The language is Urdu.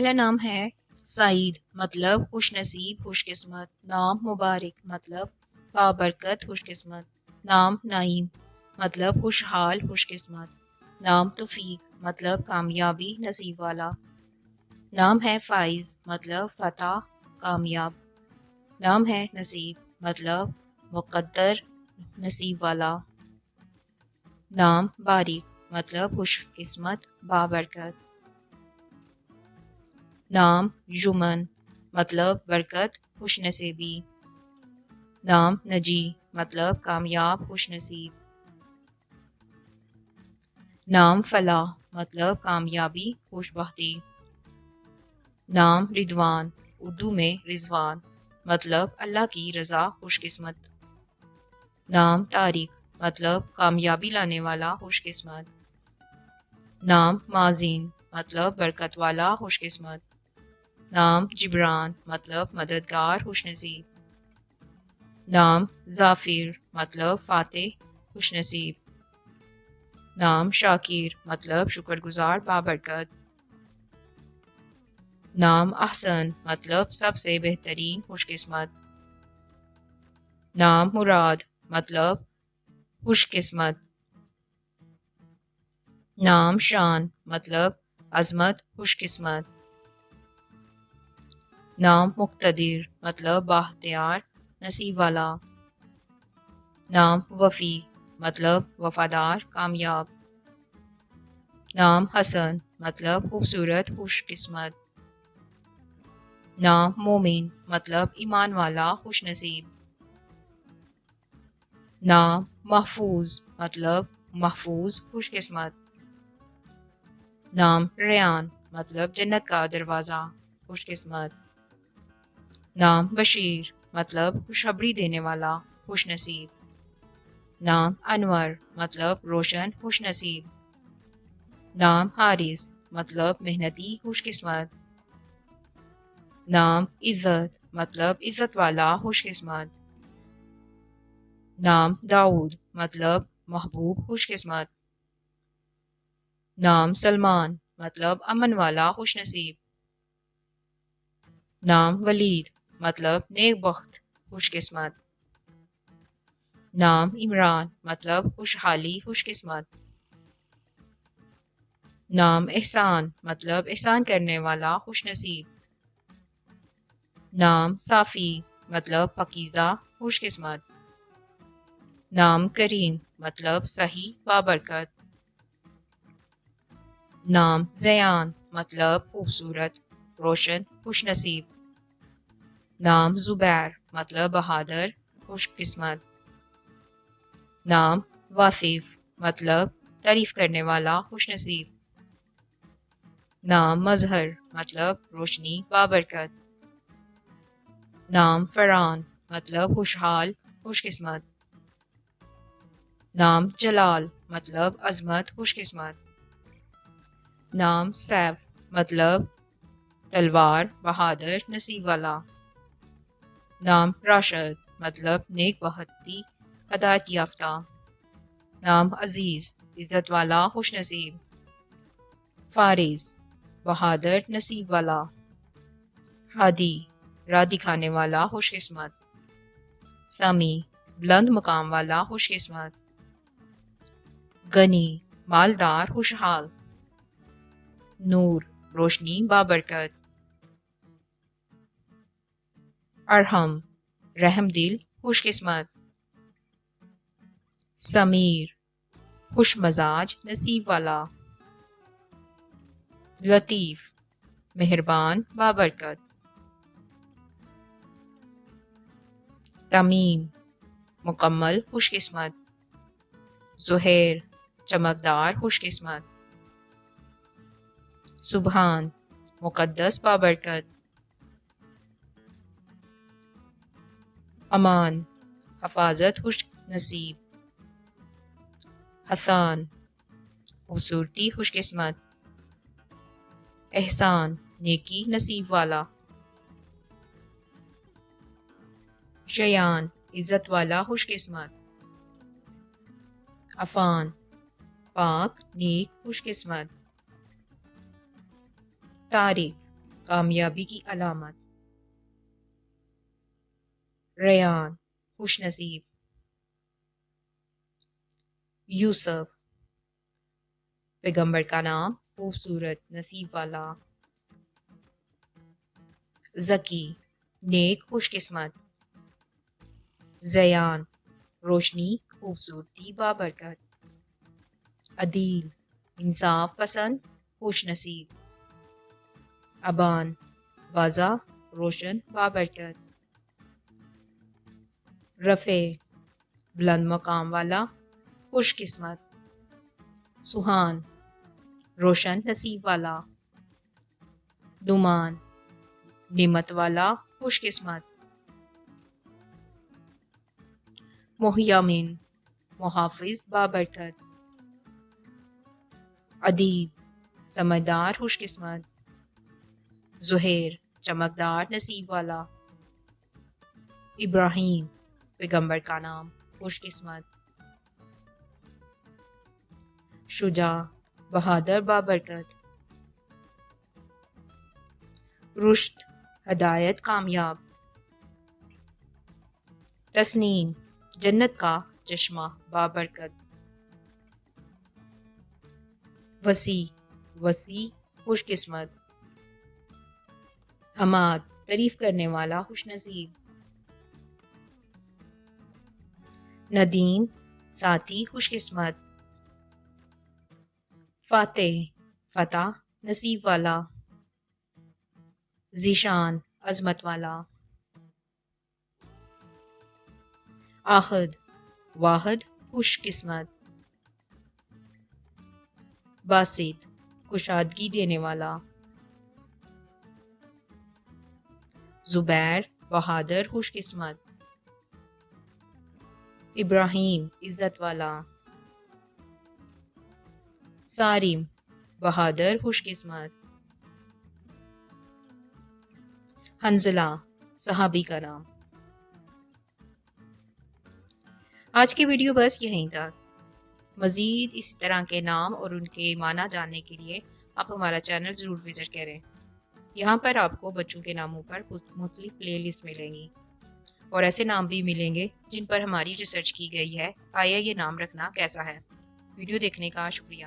پہلا نام ہے سعید، مطلب خوش نصیب، خوش قسمت. نام مبارک، مطلب بابرکت، خوش قسمت. نام نعیم، مطلب خوشحال، خوش قسمت. نام توفیق، مطلب کامیابی، نصیب والا. نام ہے فائز، مطلب فتح، کامیاب. نام ہے نصیب، مطلب مقدر، نصیب والا. نام باریک، مطلب خوش قسمت، بابرکت. نام یمن، مطلب برکت، خوش نصیبی. نام نجی، مطلب کامیاب، خوش نصیب. نام فلاح، مطلب کامیابی، خوش بختی. نام رضوان، اردو میں رضوان، مطلب اللہ کی رضا، خوش قسمت. نام طارق، مطلب کامیابی لانے والا، خوش قسمت. نام مازین، مطلب برکت والا، خوش قسمت. نام جبران، مطلب مددگار، خوش نصیب. نام ظافر، مطلب فاتح، خوش نصیب. نام شاکر، مطلب شکر گزار، بابرکت. نام احسن، مطلب سب سے بہترین، خوش قسمت. نام مراد، مطلب خوش قسمت. نام شان، مطلب عظمت، خوش قسمت. نام مقتدر، مطلب بااختیار، نصیب والا. نام وفی، مطلب وفادار، کامیاب. نام حسن، مطلب خوبصورت، خوش قسمت. نام مومن، مطلب ایمان والا، خوش نصیب. نام محفوظ، مطلب محفوظ، خوش قسمت. نام ریان، مطلب جنت کا دروازہ، خوش قسمت. نام بشیر، مطلب خوشخبری دینے والا، خوش نصیب. نام انور، مطلب روشن، خوش نصیب. نام حارث، مطلب محنتی، خوش قسمت. نام عزت، مطلب عزت والا، خوش قسمت. نام داؤد، مطلب محبوب، خوش قسمت. نام سلمان، مطلب امن والا، خوش نصیب. نام ولید، مطلب نیک بخت، خوش قسمت. نام عمران، مطلب خوشحالی، خوش قسمت. نام احسان، مطلب احسان کرنے والا، خوش نصیب. نام صافی، مطلب پاکیزہ، خوش قسمت. نام کریم، مطلب صحیح، بابرکت. نام زیان، مطلب خوبصورت، روشن، خوش نصیب. نام زبیر، مطلب بہادر، خوش قسمت. نام واصف، مطلب تعریف کرنے والا، خوش نصیب. نام مظہر، مطلب روشنی، بابرکت. نام فرحان، مطلب خوشحال، خوش قسمت. نام جلال، مطلب عظمت، خوش قسمت. نام سیف، مطلب تلوار، بہادر، نصیب والا. نام راشد، مطلب نیک بختی، ہدایت یافتہ. نام عزیز، عزت والا، خوش نصیب. فارز، بہادر، نصیب والا. ہادی، راہ دکھانے والا، خوش قسمت. سامی، بلند مقام والا، خوش قسمت. غنی، مالدار، خوشحال. نور، روشنی، بابرکت. ارحم، رحم دل، خوش قسمت. سمیر، خوش مزاج، نصیب والا. لطیف، مہربان، بابرکت. تمیم، مکمل، خوش قسمت. زہیر، چمکدار، خوش قسمت. سبحان، مقدس، بابرکت. امان، حفاظت، خوش نصیب. حسان، خوبصورتی، خوش قسمت. احسان، نیکی، نصیب والا. شیان، عزت والا، خوش قسمت. عفان، پاک، نیک، خوش قسمت. طارق، کامیابی کی علامت. ریان خوش نصیب. یوسف پیغمبر کا نام خوبصورت نصیب والا. ذکی نیک خوش قسمت. زیان روشنی خوبصورتی بابرکت. عدیل انصاف پسند خوش نصیب. ابان واضح روشن بابرکت. رفع بلند مقام والا خوش قسمت. سہان روشن نصیب والا. نعمان نعمت والا خوش قسمت. محیامین محافظ بابرکت. ادیب سمجھدار خوش قسمت. زہیر چمکدار نصیب والا. ابراہیم پیغمبر کا نام خوش قسمت. شجاع بہادر بابرکت. رشد ہدایت کامیاب. تسنیم جنت کا چشمہ بابرکت. وسیع وسیع خوش قسمت. حماد تعریف کرنے والا خوش نصیب. ندیم ساتھی خوش قسمت. فاتح فتح نصیب والا. ذیشان عظمت والا. آخد واحد خوش قسمت. باسط کشادگی دینے والا. زبیر بہادر خوش قسمت. ابراہیم عزت والا. سارم بہادر خوش قسمت. حنزلہ صحابی کا نام. آج کی ویڈیو بس یہیں تک. مزید اسی طرح کے نام اور ان کے معنی جاننے کے لیے آپ ہمارا چینل ضرور وزٹ کریں. یہاں پر آپ کو بچوں کے ناموں پر مختلف پلے لسٹ ملیں گی اور ایسے نام بھی ملیں گے جن پر ہماری ریسرچ کی گئی ہے آیا یہ نام رکھنا کیسا ہے. ویڈیو دیکھنے کا شکریہ.